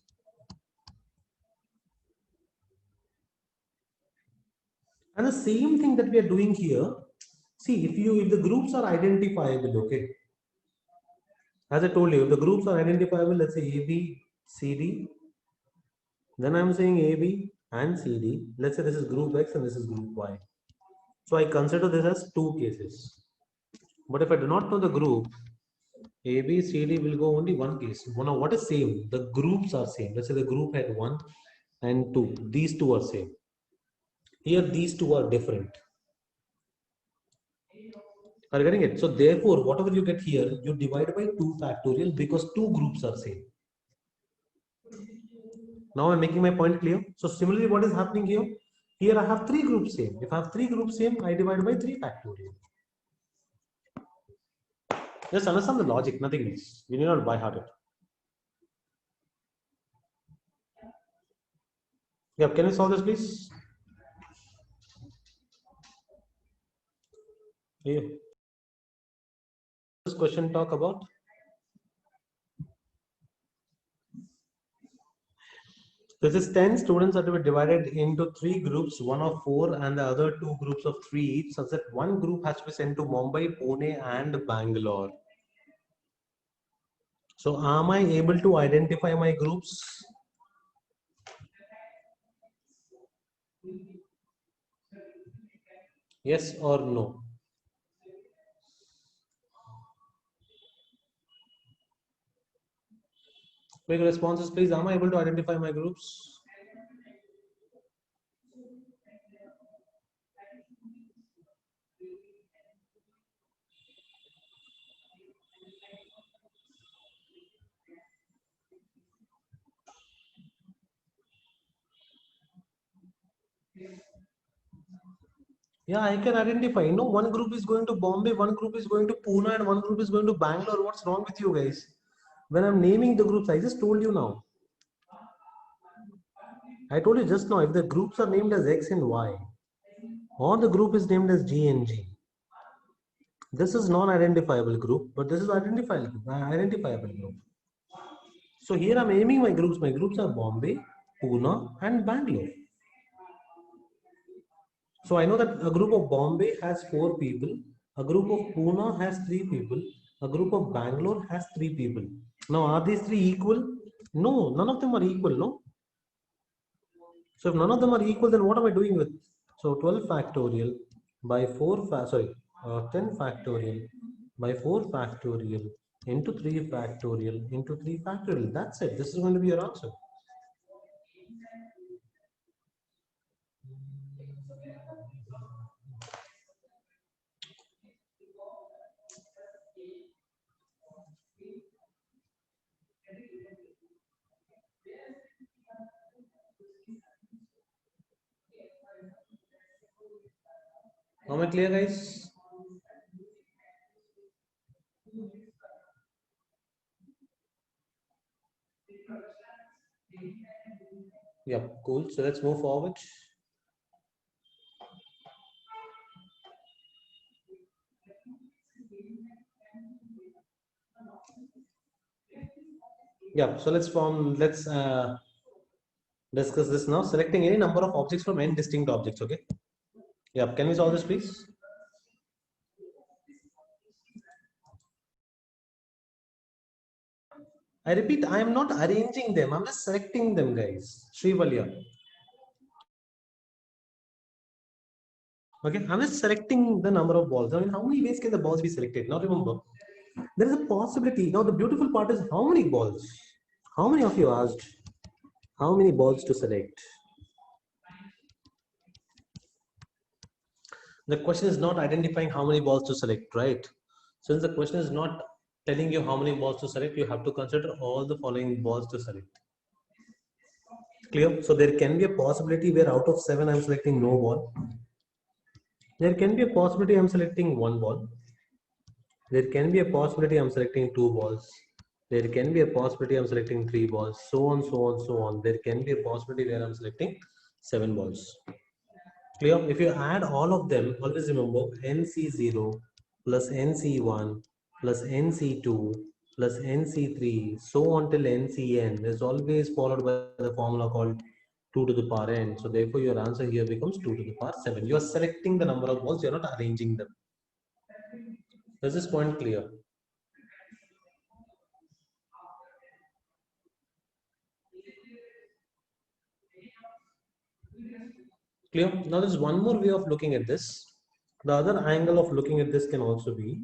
Speaker 1: And the same thing that we are doing here. See, if the groups are identifiable, okay. As I told you, if the groups are identifiable, let's say A, B, C, D. Then I'm saying A, B and C, D. Let's say this is group X and this is group Y. So I consider this as 2 cases. But if I do not know the group, A, B, C, D will go only 1 case. Now, what is same? The groups are same. Let's say the group had 1 and 2. These 2 are same. Here, these 2 are different. Are you getting it? So therefore, whatever you get here, you divide by 2 factorial because 2 groups are same. Now I'm making my point clear. So similarly, what is happening here? Here I have 3 groups same. If I have 3 groups same, I divide by 3 factorial. Just understand the logic, nothing else. You need not by heart it. Yeah, can you solve this, please? Yeah. This question talk about. This is 10 students are to be divided into 3 groups, 1 of 4 and the other 2 groups of 3 each, such that one group has to be sent to Mumbai, Pune and Bangalore. So am I able to identify my groups? Yes or no? Quick responses, please. Am I able to identify my groups? Yeah, I can identify. No, one group is going to Bombay, one group is going to Pune, and one group is going to Bangalore. What's wrong with you guys? When I'm naming the groups, I just told you now. I told you just now, if the groups are named as X and Y, or the group is named as G and G, this is non-identifiable group, but this is identifiable group. So here I'm aiming my groups. My groups are Bombay, Pune, and Bangalore. So I know that a group of Bombay has 4 people, a group of Pune has 3 people, a group of Bangalore has 3 people. Now, are these 3 equal? No, none of them are equal, no? So if none of them are equal, then what am I doing with? So 12 factorial by 10 factorial by 4 factorial into 3 factorial into 3 factorial. That's it. This is going to be your answer. Am I clear, guys? Yep, cool. So let's move forward. Yeah, so let's discuss this now. Selecting any number of objects from n distinct objects, okay? Yeah, can we solve this, please? I repeat, I am not arranging them. I'm just selecting them, guys. Srivalya. Okay, I'm just selecting the number of balls. I mean, how many ways can the balls be selected? Now remember, there is a possibility. Now the beautiful part is how many balls? How many of you asked how many balls to select? The question is not identifying how many balls to select, right? Since the question is not telling you how many balls to select, you have to consider all the following balls to select. Clear? So there can be a possibility where out of 7 I'm selecting no ball. There can be a possibility I'm selecting 1 ball. There can be a possibility I'm selecting 2 balls. There can be a possibility I'm selecting 3 balls. So on, so on, so on. There can be a possibility where I'm selecting 7 balls. Clear? If you add all of them, always remember NC0 plus NC1 plus NC2 plus NC3 so on till NCN is always followed by the formula called 2 to the power n. So therefore your answer here becomes 2 to the power 7. You are selecting the number of balls, you are not arranging them. Is this point clear? Clear? Now there's one more way of looking at this. The other angle of looking at this can also be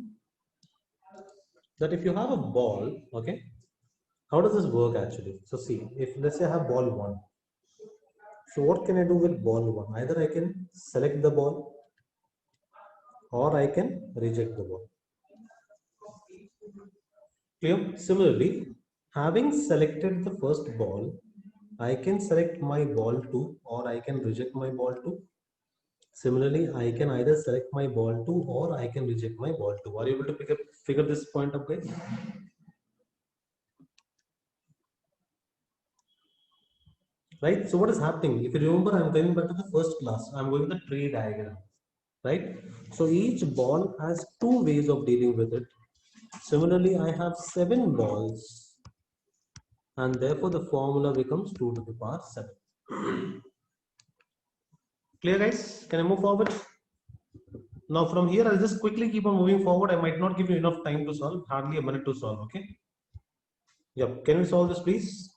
Speaker 1: that if you have a ball, okay, how does this work actually? So see, if let's say I have ball 1. So what can I do with ball 1? Either I can select the ball or I can reject the ball. Clear? Similarly, having selected the first ball, I can select my ball 2 or I can reject my ball 2. Similarly, I can either select my ball 2 or I can reject my ball 2. Are you able to figure this point up, guys? Right? So what is happening? If you remember, I'm going back to the first class. I'm going to the tree diagram. Right? So each ball has 2 ways of dealing with it. Similarly, I have 7 balls and therefore the formula becomes 2 to the power 7. Clear, guys? Can I move forward? Now from here, I'll just quickly keep on moving forward. I might not give you enough time to solve, hardly a minute to solve, okay? Yep, can we solve this, please?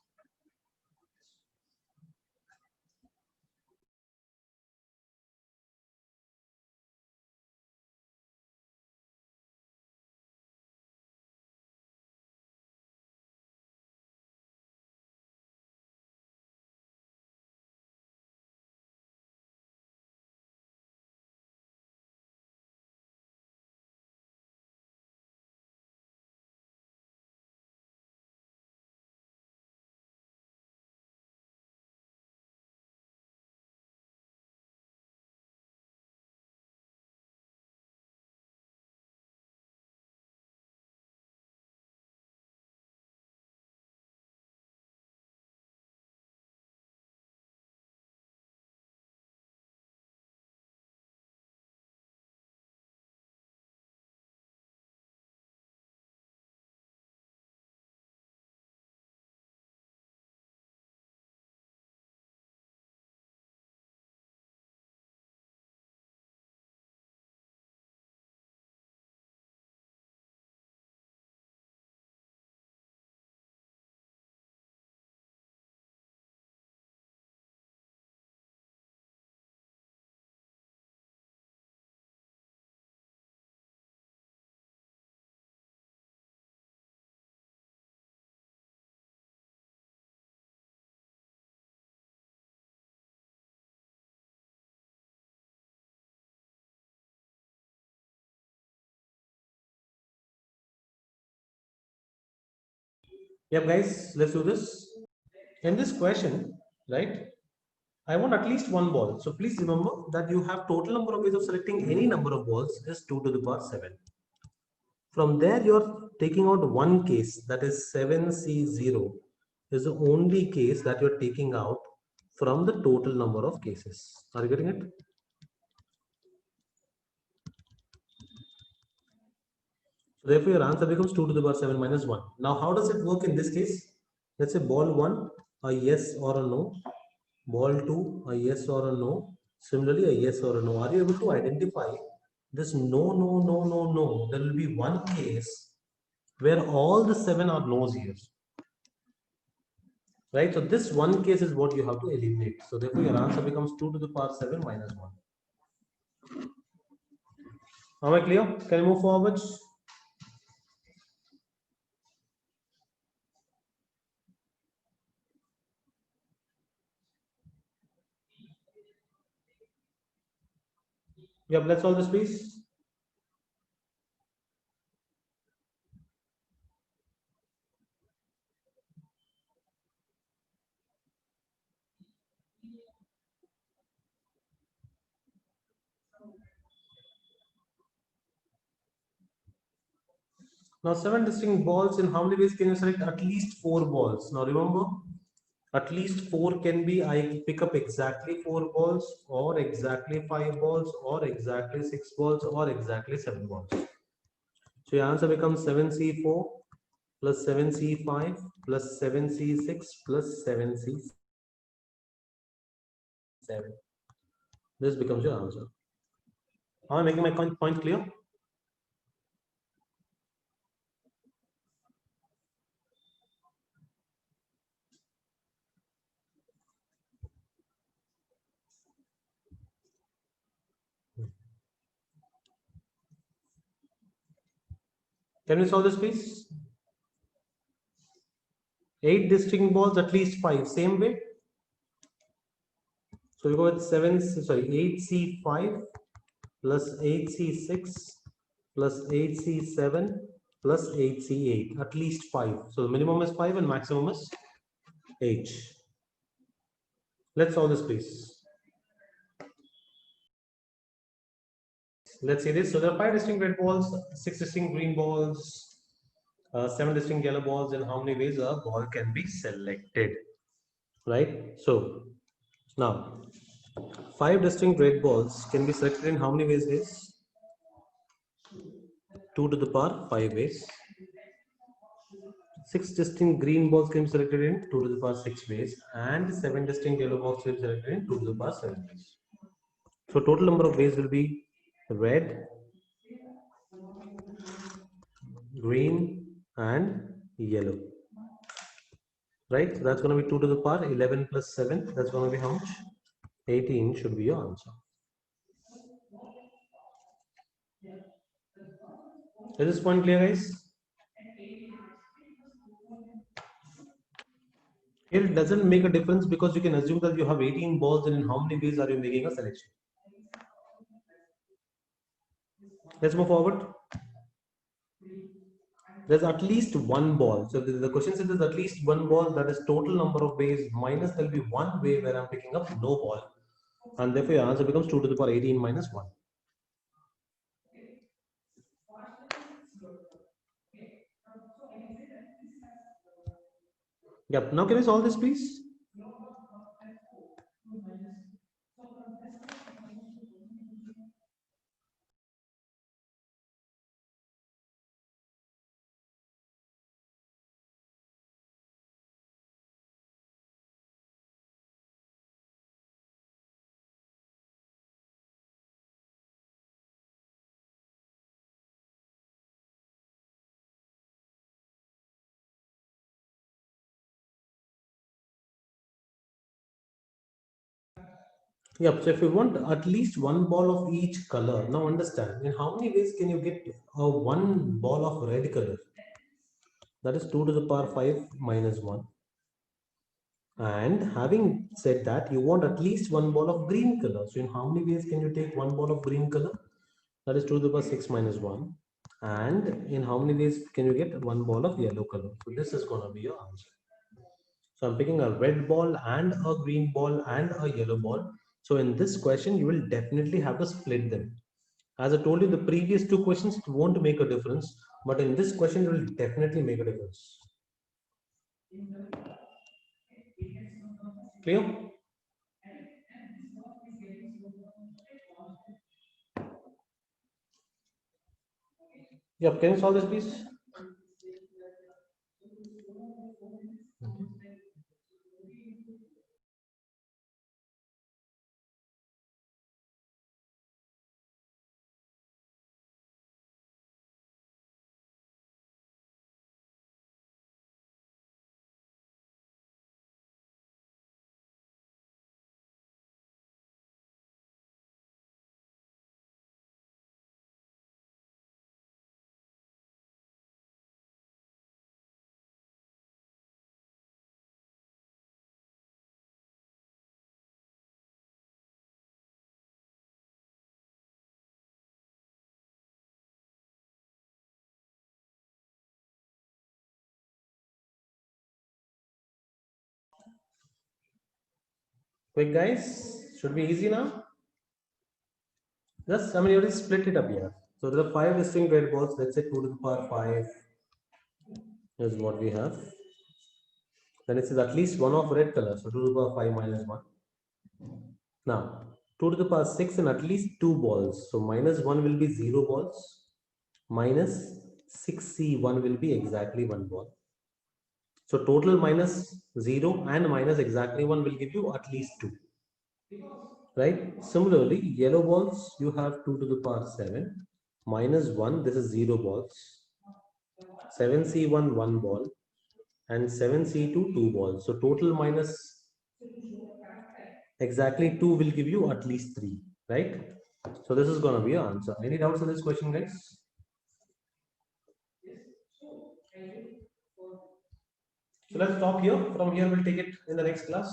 Speaker 1: Yep, guys, let's do this. In this question, right, I want at least one ball. So please remember that you have total number of ways of selecting any number of balls is 2 to the power 7. From there, you're taking out one case, that is 7C0 is the only case that you're taking out from the total number of cases. Are you getting it? So therefore, your answer becomes 2 to the power 7 minus 1. Now, how does it work in this case? Let's say ball 1, a yes or a no. Ball 2, a yes or a no. Similarly, a yes or a no. Are you able to identify this no, no, no, no, no? There will be one case where all the 7 are no's here. Right? So this one case is what you have to eliminate. So therefore, your answer becomes 2 to the power 7 minus 1. Am I clear? Can you move forward? Yep, let's solve this, please. Now, 7 distinct balls. In how many ways can you select at least 4 balls? Now, remember, at least 4 can be I pick up exactly 4 balls, or exactly 5 balls, or exactly 6 balls, or exactly 7 balls. So, your answer becomes 7C4 plus 7C5 plus 7C6 plus 7C7. This becomes your answer. Am I making my point clear? Can we solve this, please? 8 distinct balls, at least 5. Same way. So we go with 8C5 plus 8C6 plus 8C7 plus 8C8. At least 5. So the minimum is 5 and maximum is 8. Let's solve this, please. Let's see this. So there are 5 distinct red balls, 6 distinct green balls, 7 distinct yellow balls, and how many ways a ball can be selected, right? So now 5 distinct red balls can be selected in how many ways, guys? 2 to the power 5 ways. 6 distinct green balls can be selected in 2 to the power 6 ways, and 7 distinct yellow balls can be selected in 2 to the power 7 ways. So total number of ways will be red, green, and yellow. Right? So that's going to be 2 to the power 11 plus 7. That's going to be how much? 18 should be your answer. Is this point clear, guys? Here it doesn't make a difference because you can assume that you have 18 balls, and in how many ways are you making a selection? Let's move forward. There's at least one ball. So the question says there's at least one ball, that is total number of ways minus there'll be one way where I'm picking up no ball. And therefore your answer becomes 2 to the power 18 minus 1. Yep. Now can we solve this, please? Yep. So if you want at least one ball of each color, now understand in how many ways can you get one ball of red color? That is 2 to the power 5 minus 1. And having said that, you want at least one ball of green color. So in how many ways can you take one ball of green color? That is 2 to the power 6 minus 1. And in how many days can you get one ball of yellow color? So this is going to be your answer. So I'm picking a red ball and a green ball and a yellow ball. So in this question, you will definitely have to split them. As I told you, the previous two questions won't make a difference, but in this question, it will definitely make a difference. Clear? Yep, can you solve this, please? Quick, guys. Should be easy now. Just, I mean, you already split it up here. So there are 5 distinct red balls. Let's say 2 to the power 5 is what we have. Then it says at least one of red color. So 2 to the power 5 minus 1. Now, 2 to the power 6 and at least 2 balls. So minus 1 will be 0 balls. Minus 6C1 will be exactly 1 ball. So total minus 0 and minus exactly 1 will give you at least 2. Right? Similarly, yellow balls, you have 2 to the power 7. Minus 1, this is 0 balls. 7C1, 1 ball. And 7C2, 2 balls. So total minus exactly 2 will give you at least 3. Right? So this is going to be your answer. Any doubts on this question, guys? So let's stop here. From here, we'll take it in the next class.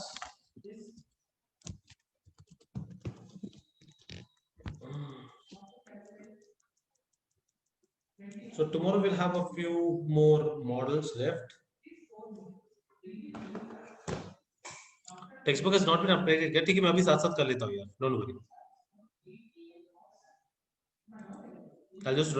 Speaker 1: So tomorrow we'll have a few more models left. Textbook has not been updated yet. ठीक है मैं अभी साथ साथ कर लेता हूँ यार. Don't worry. I'll just